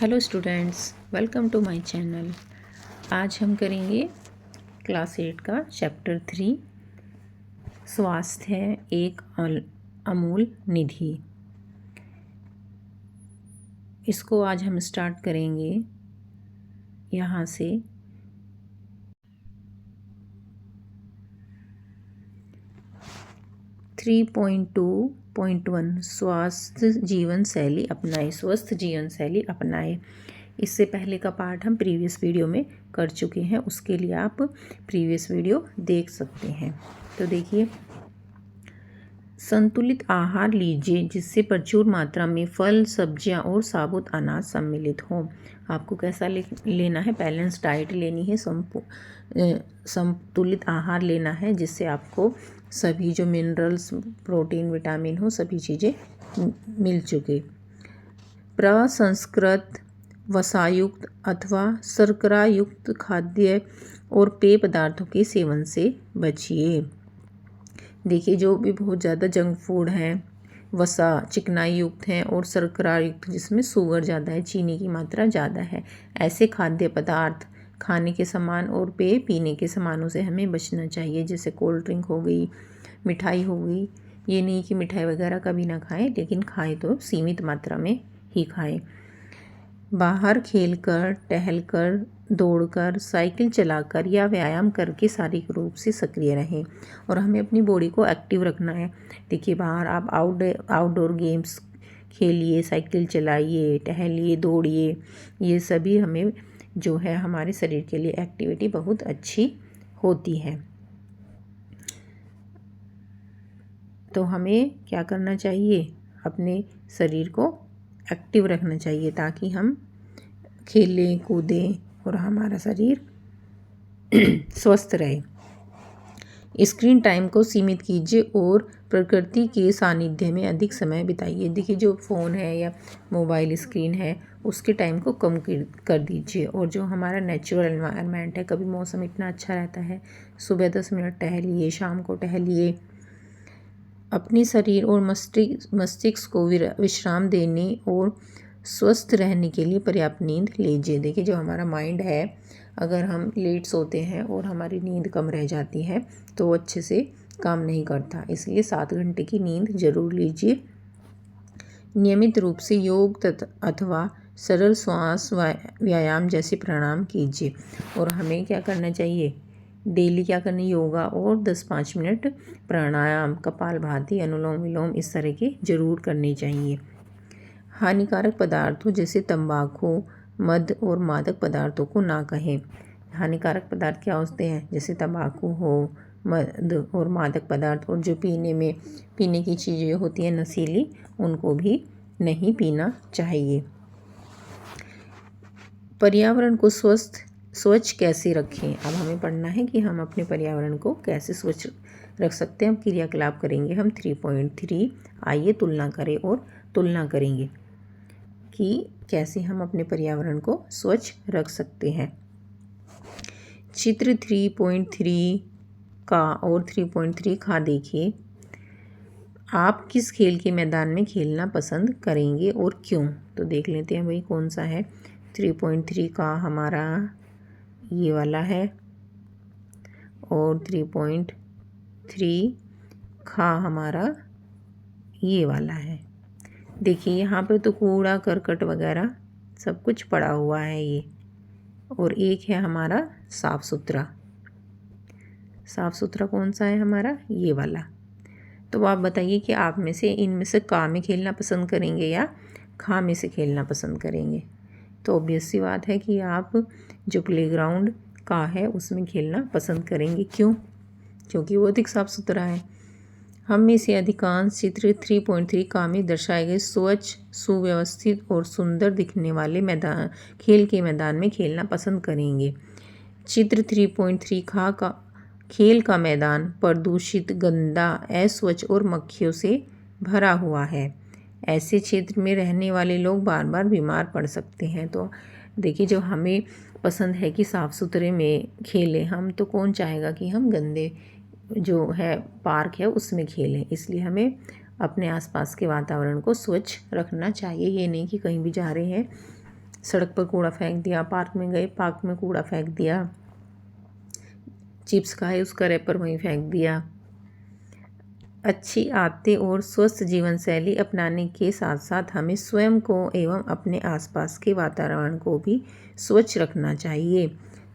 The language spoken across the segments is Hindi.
Hello students, welcome to my channel. आज हम करेंगे क्लास 8 का चैप्टर 3 स्वास्थ्य है एक अमूल निधि। इसको आज हम स्टार्ट करेंगे यहाँ से। थ्री पॉइंट 2.1 स्वस्थ जीवन शैली अपनाएं। इससे पहले का पार्ट हम प्रीवियस वीडियो में कर चुके हैं, उसके लिए आप प्रीवियस वीडियो देख सकते हैं। तो देखिए, संतुलित आहार लीजिए जिससे प्रचुर मात्रा में फल, सब्जियां और साबुत अनाज सम्मिलित हों। आपको कैसा लेना है? बैलेंस डाइट लेनी है, संतुलित आहार लेना है जिससे आपको सभी जो मिनरल्स, प्रोटीन, विटामिन हो, सभी चीज़ें मिल चुके। प्रसंस्कृत, वसायुक्त अथवा शर्करा युक्त खाद्य और पेय पदार्थों के सेवन से बचिए। देखिए, जो भी बहुत ज़्यादा जंक फूड हैं, वसा, चिकनाई युक्त हैं और शर्करा युक्त जिसमें शुगर ज़्यादा है, चीनी की मात्रा ज़्यादा है, ऐसे खाद्य पदार्थ, खाने के सामान और पेय पीने के सामानों से हमें बचना चाहिए। जैसे कोल्ड ड्रिंक हो गई, मिठाई हो गई। ये नहीं कि मिठाई वगैरह कभी ना खाएं, लेकिन खाएं तो सीमित मात्रा में ही खाएं। बाहर खेलकर, टहलकर, दौड़कर, साइकिल चलाकर या व्यायाम करके शारीरिक रूप से सक्रिय रहें और हमें अपनी बॉडी को एक्टिव रखना है। देखिए, बाहर आप आउटडोर गेम्स खेलिए, साइकिल चलाइए, टहलिए, दौड़िए। ये सभी हमें जो है हमारे शरीर के लिए एक्टिविटी बहुत अच्छी होती है। तो हमें क्या करना चाहिए? अपने शरीर को एक्टिव रखना चाहिए ताकि हम खेलें, कूदें और हमारा शरीर स्वस्थ रहे। स्क्रीन टाइम को सीमित कीजिए और प्रकृति के सानिध्य में अधिक समय बिताइए। देखिए, जो फ़ोन है या मोबाइल स्क्रीन है उसके टाइम को कम कर दीजिए। और जो हमारा नेचुरल एनवायरनमेंट है, कभी मौसम इतना अच्छा रहता है, सुबह 10 मिनट टहलिए, शाम को टहलिए। अपने शरीर और मस्तिष्क को विश्राम देने और स्वस्थ रहने के लिए पर्याप्त नींद लीजिए। देखिए, जो हमारा माइंड है, अगर हम लेट सोते हैं और हमारी नींद कम रह जाती है तो वो अच्छे से काम नहीं करता। इसलिए 7 घंटे की नींद जरूर लीजिए। नियमित रूप से योग अथवा सरल श्वास व्यायाम जैसे प्राणायाम कीजिए। और हमें क्या करना चाहिए? डेली क्या करना? योगा और 10-5 मिनट प्राणायाम, कपालभाति, अनुलोम विलोम, इस तरह के जरूर करने चाहिए। हानिकारक पदार्थों जैसे तंबाकू, मद और मादक पदार्थों को ना कहें। हानिकारक पदार्थ क्या होते हैं? जैसे तंबाकू हो, मद और मादक पदार्थ, और जो पीने की चीज़ें होती हैं नशीली, उनको भी नहीं पीना चाहिए। पर्यावरण को स्वच्छ कैसे रखें? अब हमें पढ़ना है कि हम अपने पर्यावरण को कैसे स्वच्छ रख सकते हैं। हम क्रियाकलाप करेंगे हम 3.3। आइए तुलना करें और तुलना करेंगे कि कैसे हम अपने पर्यावरण को स्वच्छ रख सकते हैं। चित्र 3.3 का और 3.3 का देखिए। आप किस खेल के मैदान में खेलना पसंद करेंगे और क्यों? तो देख लेते हैं भाई कौन सा है। 3.3 का हमारा ये वाला है और 3.3 का हमारा ये वाला है। देखिए, यहाँ पे तो कूड़ा करकट वगैरह सब कुछ पड़ा हुआ है ये, और एक है हमारा साफ सुथरा। साफ सुथरा कौन सा है? हमारा ये वाला। तो आप बताइए कि आप में से इनमें से का में खेलना पसंद करेंगे या खा में से खेलना पसंद करेंगे? तो ऑब्वियस सी बात है कि आप जो प्लेग्राउंड का है उसमें खेलना पसंद करेंगे। क्यों? क्योंकि वो अधिक साफ सुथरा है। हम में से अधिकांश चित्र 3.3 का में दर्शाए गए स्वच्छ, सुव्यवस्थित और सुंदर दिखने वाले खेल के मैदान में खेलना पसंद करेंगे। चित्र 3.3 का खेल का मैदान प्रदूषित, गंदा, अस्वच्छ और मक्खियों से भरा हुआ है। ऐसे क्षेत्र में रहने वाले लोग बार बार बीमार पड़ सकते हैं। तो देखिए, जो हमें पसंद है कि साफ़ सुथरे में खेलें हम, तो कौन चाहेगा कि हम गंदे जो है पार्क है उसमें खेलें। इसलिए हमें अपने आसपास के वातावरण को स्वच्छ रखना चाहिए। ये नहीं कि कहीं भी जा रहे हैं सड़क पर कूड़ा फेंक दिया, पार्क में गए पार्क में कूड़ा फेंक दिया, चिप्स खाए उसका रैपर वहीं फेंक दिया। अच्छी आदतें और स्वस्थ जीवन शैली अपनाने के साथ साथ हमें स्वयं को एवं अपने आसपास के वातावरण को भी स्वच्छ रखना चाहिए।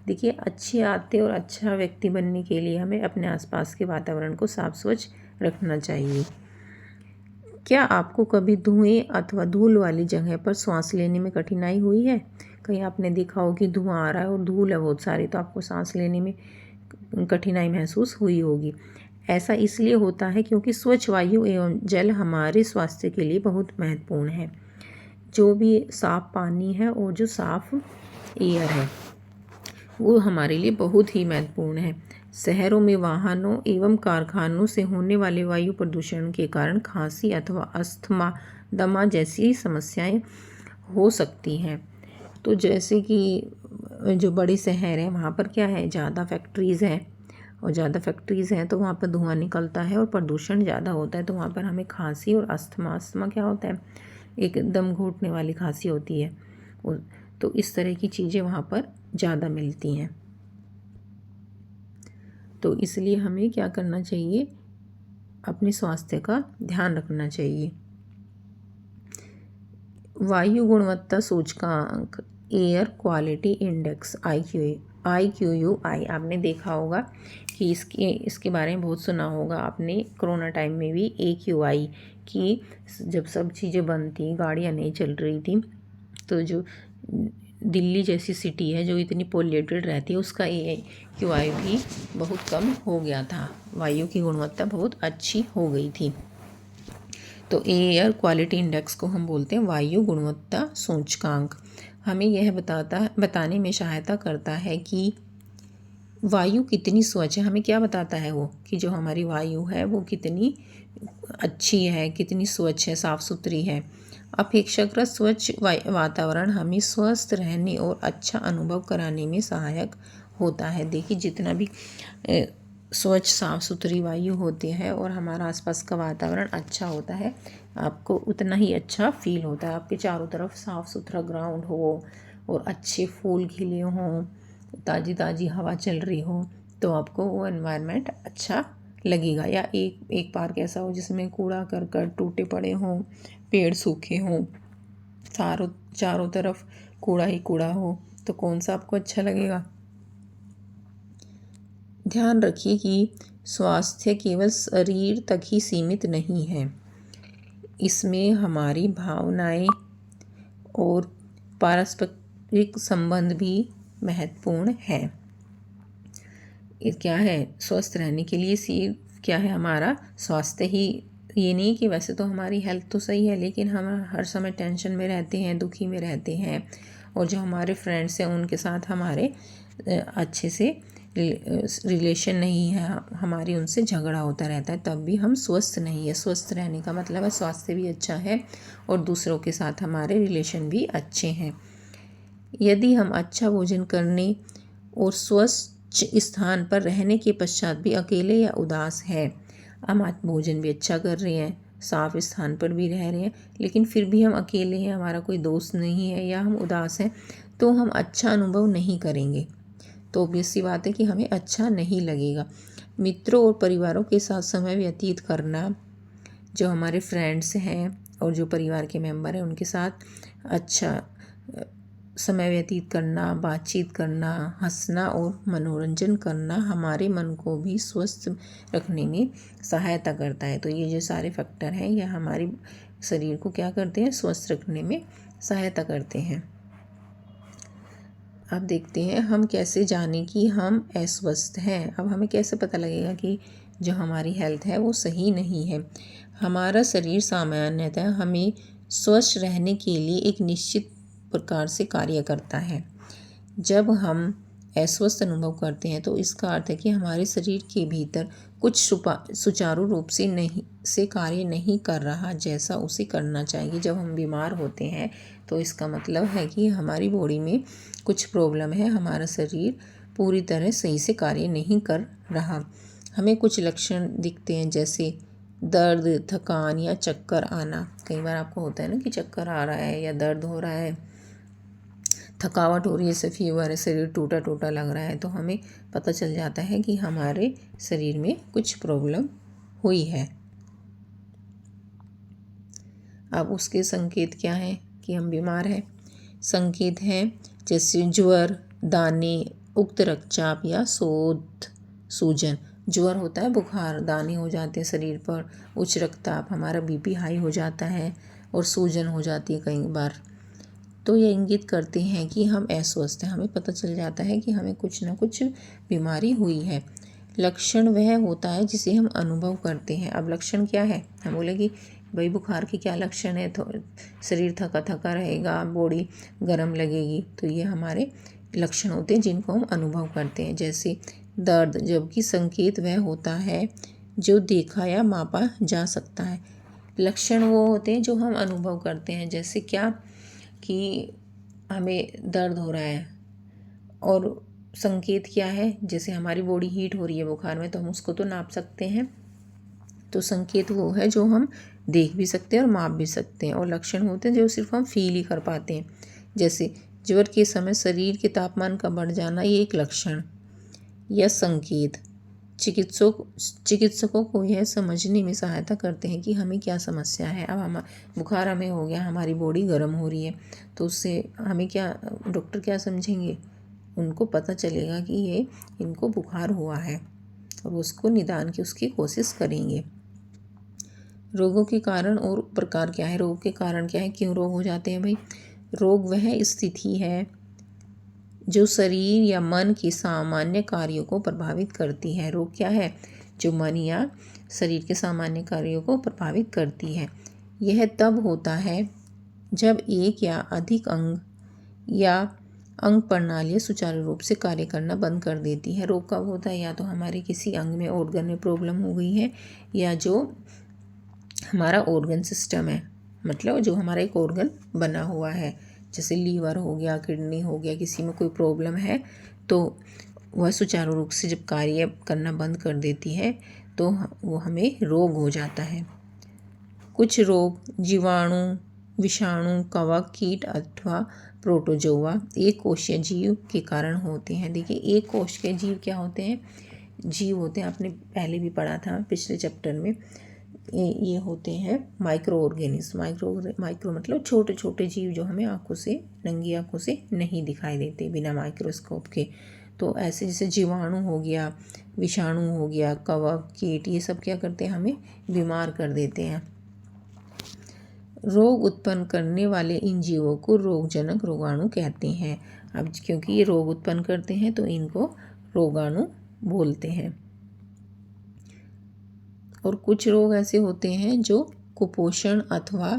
देखिए, अच्छी आदतें और अच्छा व्यक्ति बनने के लिए हमें अपने आसपास के वातावरण को साफ स्वच्छ रखना चाहिए। क्या आपको कभी धुएं अथवा धूल वाली जगह पर सांस लेने में कठिनाई हुई है? कहीं आपने देखा हो कि धुआं आ रहा है और धूल है बहुत सारी, तो आपको सांस लेने में कठिनाई महसूस हुई होगी। ऐसा इसलिए होता है क्योंकि स्वच्छ वायु एवं जल हमारे स्वास्थ्य के लिए बहुत महत्वपूर्ण है। जो भी साफ पानी है और जो साफ एयर है वो हमारे लिए बहुत ही महत्वपूर्ण है। शहरों में वाहनों एवं कारखानों से होने वाले वायु प्रदूषण के कारण खांसी अथवा अस्थमा, दमा जैसी समस्याएं हो सकती हैं। तो जैसे कि जो बड़े शहर हैं वहाँ पर क्या है, ज़्यादा फैक्ट्रीज़ हैं, और ज़्यादा फैक्ट्रीज़ हैं तो वहाँ पर धुआं निकलता है और प्रदूषण ज़्यादा होता है, तो वहाँ पर हमें खांसी और अस्थमा क्या होता है, एक दम घुटने वाली खांसी होती है। तो इस तरह की चीज़ें वहाँ पर ज़्यादा मिलती हैं। तो इसलिए हमें क्या करना चाहिए, अपने स्वास्थ्य का ध्यान रखना चाहिए। वायु गुणवत्ता सूचकांक, एयर क्वालिटी इंडेक्स, IQUI आपने देखा होगा कि इसके बारे में बहुत सुना होगा आपने। कोरोना टाइम में भी AQI की, जब सब चीज़ें बंद थी, गाड़ियाँ नहीं चल रही थी, तो जो दिल्ली जैसी सिटी है जो इतनी पोल्यूटेड रहती है उसका AQI भी बहुत कम हो गया था। वायु की गुणवत्ता बहुत अच्छी हो गई थी। तो एयर क्वालिटी इंडेक्स को हम बोलते हैं वायु गुणवत्ता सूचकांक। हमें यह बताने में सहायता करता है कि वायु कितनी स्वच्छ है। हमें क्या बताता है वो, कि जो हमारी वायु है वो कितनी अच्छी है, कितनी स्वच्छ है, साफ़ सुथरी है। अपेक्षाकृत स्वच्छ वातावरण हमें स्वस्थ रहने और अच्छा अनुभव कराने में सहायक होता है। देखिए, जितना भी स्वच्छ साफ़ सुथरी वायु होती है और हमारा आसपास का वातावरण अच्छा होता है, आपको उतना ही अच्छा फील होता है। आपके चारों तरफ साफ़ सुथरा ग्राउंड हो और अच्छे फूल खिले हों, ताज़ी ताज़ी हवा चल रही हो, तो आपको वो एनवायरनमेंट अच्छा लगेगा। या एक पार्क ऐसा हो जिसमें कूड़ा करकट टूटे पड़े हों, पेड़ सूखे हों, चारों तरफ कूड़ा ही कूड़ा हो, तो कौन सा आपको अच्छा लगेगा। ध्यान रखिए कि स्वास्थ्य केवल शरीर तक ही सीमित नहीं है, इसमें हमारी भावनाएं और पारस्परिक संबंध भी महत्वपूर्ण है। ये क्या है, स्वस्थ रहने के लिए सिर्फ क्या है, हमारा स्वास्थ्य ही, ये नहीं कि वैसे तो हमारी हेल्थ तो सही है लेकिन हम हर समय टेंशन में रहते हैं, दुखी में रहते हैं, और जो हमारे फ्रेंड्स हैं उनके साथ हमारे अच्छे से रिलेशन नहीं है, हमारी उनसे झगड़ा होता रहता है, तब भी हम स्वस्थ नहीं है। स्वस्थ रहने का मतलब है स्वास्थ्य भी अच्छा है और दूसरों के साथ हमारे रिलेशन भी अच्छे हैं। यदि हम अच्छा भोजन करने और स्वच्छ स्थान पर रहने के पश्चात भी अकेले या उदास है, हम आज भोजन भी अच्छा कर रहे हैं, साफ स्थान पर भी रह रहे हैं, लेकिन फिर भी हम अकेले हैं, हमारा कोई दोस्त नहीं है, या हम उदास हैं, तो हम अच्छा अनुभव नहीं करेंगे। तो ऑब्वियस सी बात है कि हमें अच्छा नहीं लगेगा। मित्रों और परिवारों के साथ समय व्यतीत करना, जो हमारे फ्रेंड्स हैं और जो परिवार के मेंबर हैं उनके साथ अच्छा समय व्यतीत करना, बातचीत करना, हंसना और मनोरंजन करना हमारे मन को भी स्वस्थ रखने में सहायता करता है। तो ये जो सारे फैक्टर हैं यह हमारे शरीर को क्या करते हैं, स्वस्थ रखने में सहायता करते हैं। अब देखते हैं हम कैसे जाने कि हम अस्वस्थ हैं। अब हमें कैसे पता लगेगा कि जो हमारी हेल्थ है वो सही नहीं है। हमारा शरीर सामान्यतः हमें स्वस्थ रहने के लिए एक निश्चित प्रकार से कार्य करता है। जब हम अस्वस्थ अनुभव करते हैं तो इसका अर्थ है कि हमारे शरीर के भीतर कुछ सुचारू रूप से कार्य नहीं कर रहा जैसा उसे करना चाहिए। जब हम बीमार होते हैं तो इसका मतलब है कि हमारी बॉडी में कुछ प्रॉब्लम है, हमारा शरीर पूरी तरह सही से कार्य नहीं कर रहा। हमें कुछ लक्षण दिखते हैं जैसे दर्द, थकान या चक्कर आना। कई बार आपको होता है ना कि चक्कर आ रहा है या दर्द हो रहा है, थकावट हो रही है, जैसे फीवर है, शरीर टूटा टूटा लग रहा है, तो हमें पता चल जाता है कि हमारे शरीर में कुछ प्रॉब्लम हुई है। अब उसके संकेत क्या हैं कि हम बीमार हैं। संकेत हैं जैसे ज्वर, दाने, उक्त रक्तचाप या शोथ सूजन। ज्वर होता है बुखार, दाने हो जाते हैं शरीर पर, उच्च रक्तचाप, हमारा बीपी हाई हो जाता है और सूजन हो जाती है कई बार। तो ये इंगित करते हैं कि हम अस्वस्थ हैं, हमें पता चल जाता है कि हमें कुछ ना कुछ बीमारी हुई है। लक्षण वह होता है जिसे हम अनुभव करते हैं। अब लक्षण क्या है, हम बोले कि भाई बुखार के क्या लक्षण है, तो शरीर थका थका रहेगा, बॉडी गर्म लगेगी, तो ये हमारे लक्षण होते हैं जिनको हम अनुभव करते हैं। जैसे दर्द, जबकि संकेत वह होता है जो देखा या मापा जा सकता है। लक्षण वो होते हैं जो हम अनुभव करते हैं, जैसे क्या कि हमें दर्द हो रहा है, और संकेत क्या है, जैसे हमारी बॉडी हीट हो रही है बुखार में, तो हम उसको तो नाप सकते हैं। तो संकेत वो है जो हम देख भी सकते हैं और माप भी सकते हैं, और लक्षण होते हैं जो सिर्फ हम फील ही कर पाते हैं। जैसे ज्वर के समय शरीर के तापमान का बढ़ जाना, ये एक लक्षण या संकेत चिकित्सकों को यह समझने में सहायता करते हैं कि हमें क्या समस्या है। अब हम बुखार हमें हो गया, हमारी बॉडी गर्म हो रही है, तो उससे हमें क्या, डॉक्टर क्या समझेंगे, उनको पता चलेगा कि ये इनको बुखार हुआ है और उसको निदान की उसकी कोशिश करेंगे। रोगों के कारण और प्रकार क्या है, रोग के कारण क्या है, क्यों रोग हो जाते हैं भाई। रोग वह स्थिति है जो शरीर या मन के सामान्य कार्यों को प्रभावित करती है। रोग क्या है, जो मन या शरीर के सामान्य कार्यों को प्रभावित करती है। यह तब होता है जब एक या अधिक अंग या अंग प्रणालियाँ सुचारू रूप से कार्य करना बंद कर देती है। रोग कब होता है, या तो हमारे किसी अंग में, ऑर्गन में प्रॉब्लम हो गई है, या जो हमारा ऑर्गन सिस्टम है, मतलब जो हमारा एक ऑर्गन बना हुआ है, जैसे लीवर हो गया, किडनी हो गया, किसी में कोई प्रॉब्लम है तो वह सुचारू रूप से जब कार्य करना बंद कर देती है तो वो हमें रोग हो जाता है। कुछ रोग जीवाणु, विषाणु, कवक, कीट अथवा प्रोटोजोआ, एक कोशीय जीव के कारण होते हैं। देखिए, एक कोश के जीव क्या होते हैं, जीव होते हैं, आपने पहले भी पढ़ा था पिछले चैप्टर में। ये होते हैं माइक्रो ऑर्गेनिज्म। माइक्रो मतलब छोटे छोटे जीव जो हमें आँखों से, नंगी आँखों से नहीं दिखाई देते बिना माइक्रोस्कोप के। तो ऐसे जैसे जीवाणु हो गया, विषाणु हो गया, कवक, कीट, ये सब क्या करते हैं, हमें बीमार कर देते हैं। रोग उत्पन्न करने वाले इन जीवों को रोगजनक रोगाणु कहते हैं। अब क्योंकि ये रोग उत्पन्न करते हैं तो इनको रोगाणु बोलते हैं। और कुछ रोग ऐसे होते हैं जो कुपोषण अथवा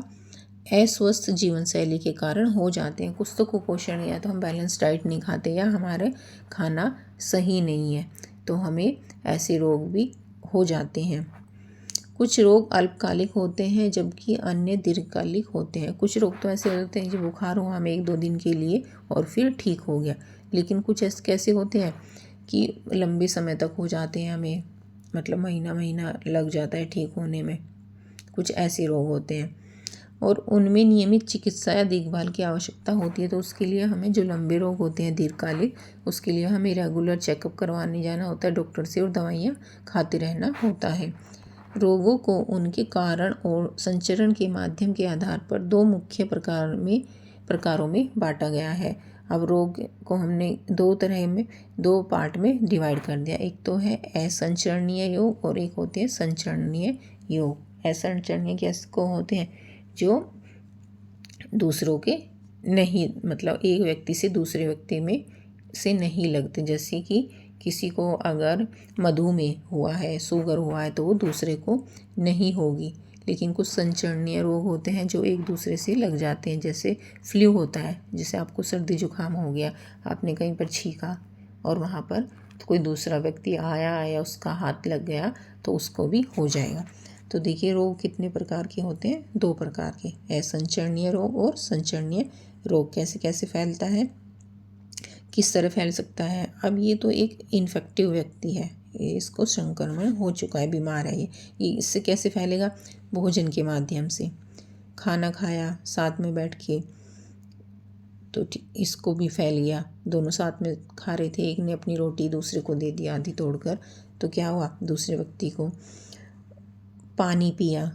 अस्वस्थ जीवन शैली के कारण हो जाते हैं। कुछ तो कुपोषण, या तो हम बैलेंस डाइट नहीं खाते, या हमारे खाना सही नहीं है, तो हमें ऐसे रोग भी हो जाते हैं। कुछ रोग अल्पकालिक होते हैं जबकि अन्य दीर्घकालिक होते हैं। कुछ रोग तो ऐसे होते हैं जो बुखार हुआ हमें 1-2 दिन के लिए और फिर ठीक हो गया, लेकिन कुछ ऐसे कैसे होते हैं कि लंबे समय तक हो जाते हैं, हमें मतलब महीना महीना लग जाता है ठीक होने में। कुछ ऐसे रोग होते हैं और उनमें नियमित चिकित्सा या देखभाल की आवश्यकता होती है। तो उसके लिए हमें, जो लंबे रोग होते हैं दीर्घकालिक, उसके लिए हमें रेगुलर चेकअप करवाने जाना होता है डॉक्टर से, और दवाइयाँ खाते रहना होता है। रोगों को उनके कारण और संचरण के माध्यम के आधार पर 2 मुख्य प्रकारों में बांटा गया है। अब रोग को हमने 2 पार्ट में डिवाइड कर दिया। एक तो है असंचरणीय योग और एक होते हैं संचरणीय योग। असंचरणीय किसको होते हैं, जो दूसरों के नहीं, मतलब एक व्यक्ति से दूसरे व्यक्ति में से नहीं लगते। जैसे कि किसी को अगर मधुमेह हुआ है, शुगर हुआ है, तो वो दूसरे को नहीं होगी। लेकिन कुछ संचरणीय रोग होते हैं जो एक दूसरे से लग जाते हैं, जैसे फ्लू होता है, जैसे आपको सर्दी जुकाम हो गया, आपने कहीं पर छींका और वहाँ पर तो कोई दूसरा व्यक्ति आया या उसका हाथ लग गया तो उसको भी हो जाएगा। तो देखिए, रोग कितने प्रकार के होते हैं, 2 प्रकार के, असंचरणीय रोग और संचरणीय रोग। कैसे कैसे फैलता है, किस तरह फैल सकता है। अब ये तो एक इन्फेक्टिव व्यक्ति है, इसको संक्रमण हो चुका है, बीमार है ये इससे कैसे फैलेगा, भोजन के माध्यम से। खाना खाया, साथ में बैठ के तो इसको भी फैल गया। दोनों साथ में खा रहे थे, एक ने अपनी रोटी दूसरे को दे दिया आधी तोड़कर, तो क्या हुआ, दूसरे व्यक्ति को पानी पिया,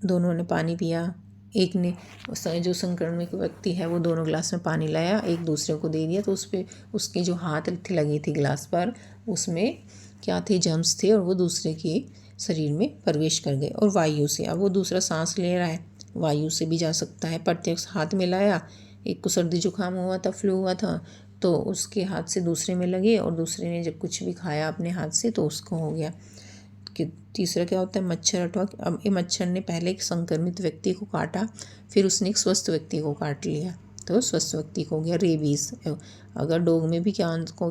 दोनों ने पानी पिया। एक ने, जो संक्रमित व्यक्ति है वो दोनों गिलास में पानी लाया, एक दूसरे को दे दिया, तो उस पर उसके जो हाथ लगी थी गिलास पर, उसमें क्या थे, जर्म्स थे, और वो दूसरे के शरीर में प्रवेश कर गए। और वायु से, अब वो दूसरा सांस ले रहा है, वायु से भी जा सकता है। प्रत्यक्ष हाथ में लाया, एक को सर्दी जुकाम हुआ था, फ्लू हुआ था, तो उसके हाथ से दूसरे में लगे, और दूसरे ने जब कुछ भी खाया अपने हाथ से तो उसको हो गया। कि तीसरा क्या होता है, मच्छर अटवा। अब ये मच्छर ने पहले एक संक्रमित व्यक्ति को काटा, फिर उसने एक स्वस्थ व्यक्ति को काट लिया, तो स्वस्थ व्यक्ति को हो गया रेबीज़। अगर डॉग में भी क्या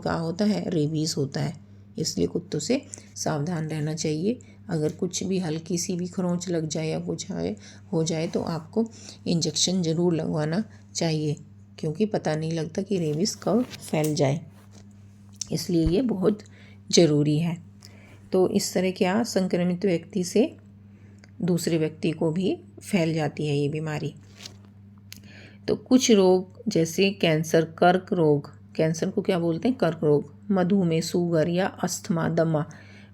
होता है, रेबीज़ होता है। इसलिए कुत्तों से सावधान रहना चाहिए। अगर कुछ भी हल्की सी भी खरोंच लग जाए या कुछ हो जाए तो आपको इंजेक्शन ज़रूर लगवाना चाहिए, क्योंकि पता नहीं लगता कि रेबीज़ कब फैल जाए, इसलिए ये बहुत ज़रूरी है। तो इस तरह क्या संक्रमित व्यक्ति से दूसरे व्यक्ति को भी फैल जाती है ये बीमारी। तो कुछ रोग जैसे कैंसर, कर्क रोग, कैंसर को क्या बोलते हैं, कर्क रोग, मधुमेह, शुगर या अस्थमा, दमा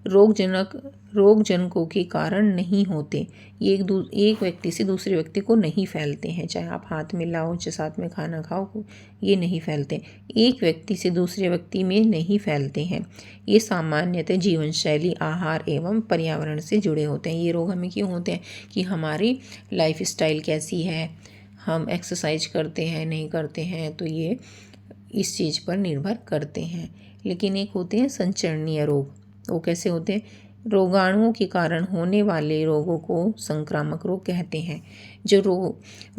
रोगजनकों के कारण नहीं होते। ये एक व्यक्ति से दूसरे व्यक्ति को नहीं फैलते हैं, चाहे आप हाथ मिलाओ, चाहे साथ में खाना खाओ, ये नहीं फैलते। एक व्यक्ति से दूसरे व्यक्ति में नहीं फैलते हैं। ये सामान्यतः जीवन शैली, आहार एवं पर्यावरण से जुड़े होते हैं। ये रोग हमें क्यों होते हैं कि हमारी लाइफ स्टाइल कैसी है, हम एक्सरसाइज करते हैं नहीं करते हैं, तो ये इस चीज़ पर निर्भर करते हैं। लेकिन एक होते हैं संचरणीय रोग। वो कैसे होते हैं, रोगाणुओं के कारण होने वाले रोगों को संक्रामक रोग कहते हैं। जो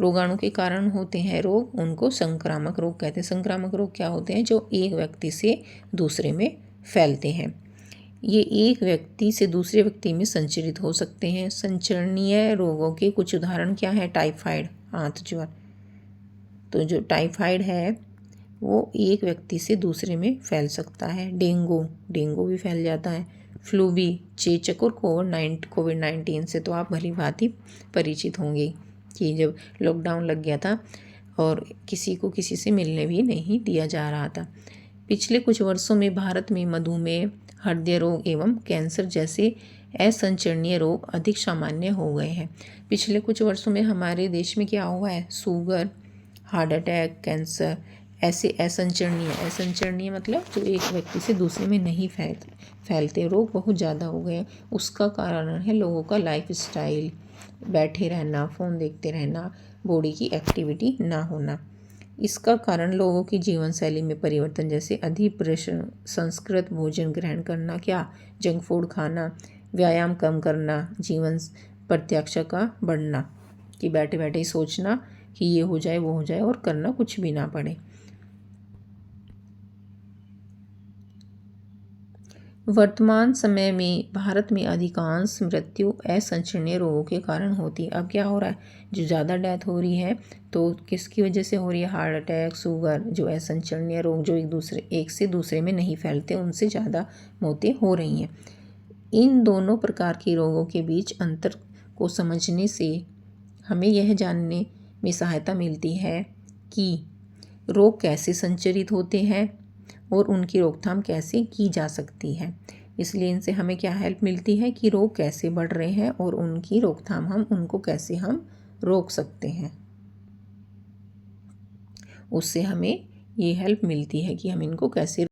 रोगाणु के कारण होते हैं रोग, उनको संक्रामक रोग कहते हैं। संक्रामक रोग क्या होते हैं, जो एक व्यक्ति से दूसरे में फैलते हैं। ये एक व्यक्ति से दूसरे व्यक्ति में संचरित हो सकते हैं। संचरणीय रोगों के कुछ उदाहरण क्या है, टाइफाइड, आंत ज्वर। तो जो टाइफाइड है वो एक व्यक्ति से दूसरे में फैल सकता है। डेंगू भी फैल जाता है। फ्लू भी, चेचक और कोविड-19 से तो आप भली भांति परिचित होंगे कि जब लॉकडाउन लग गया था और किसी को किसी से मिलने भी नहीं दिया जा रहा था। पिछले कुछ वर्षों में भारत में मधुमेह, हृदय रोग एवं कैंसर जैसे असंचरणीय रोग अधिक सामान्य हो गए हैं। पिछले कुछ वर्षों में हमारे देश में क्या हुआ है, शुगर, हार्ट अटैक, कैंसर, ऐसे असंचरणीय मतलब जो एक व्यक्ति से दूसरे में नहीं फैलते रोग बहुत ज़्यादा हो गए हैं। उसका कारण है लोगों का लाइफ स्टाइल, बैठे रहना, फ़ोन देखते रहना, बॉडी की एक्टिविटी ना होना। इसका कारण लोगों की जीवन शैली में परिवर्तन, जैसे अधिक संस्कृत भोजन ग्रहण करना, क्या जंक फूड खाना, व्यायाम कम करना, जीवन प्रत्याशा का बढ़ना, कि बैठे बैठे ही सोचना कि ये हो जाए वो हो जाए और करना कुछ भी ना पड़े। वर्तमान समय में भारत में अधिकांश मृत्यु असंचरणीय रोगों के कारण होती है। अब क्या हो रहा है, जो ज़्यादा डेथ हो रही है तो किसकी वजह से हो रही है, हार्ट अटैक, शुगर, जो असंचरणीय रोग जो एक से दूसरे में नहीं फैलते, उनसे ज़्यादा मौतें हो रही हैं। इन दोनों प्रकार के रोगों के बीच अंतर को समझने से हमें यह जानने में सहायता मिलती है कि रोग कैसे संचरित होते हैं और उनकी रोकथाम कैसे की जा सकती है। इसलिए इनसे हमें क्या हेल्प मिलती है कि रोग कैसे बढ़ रहे हैं और उनकी रोकथाम उनको कैसे हम रोक सकते हैं। उससे हमें ये हेल्प मिलती है कि हम इनको कैसे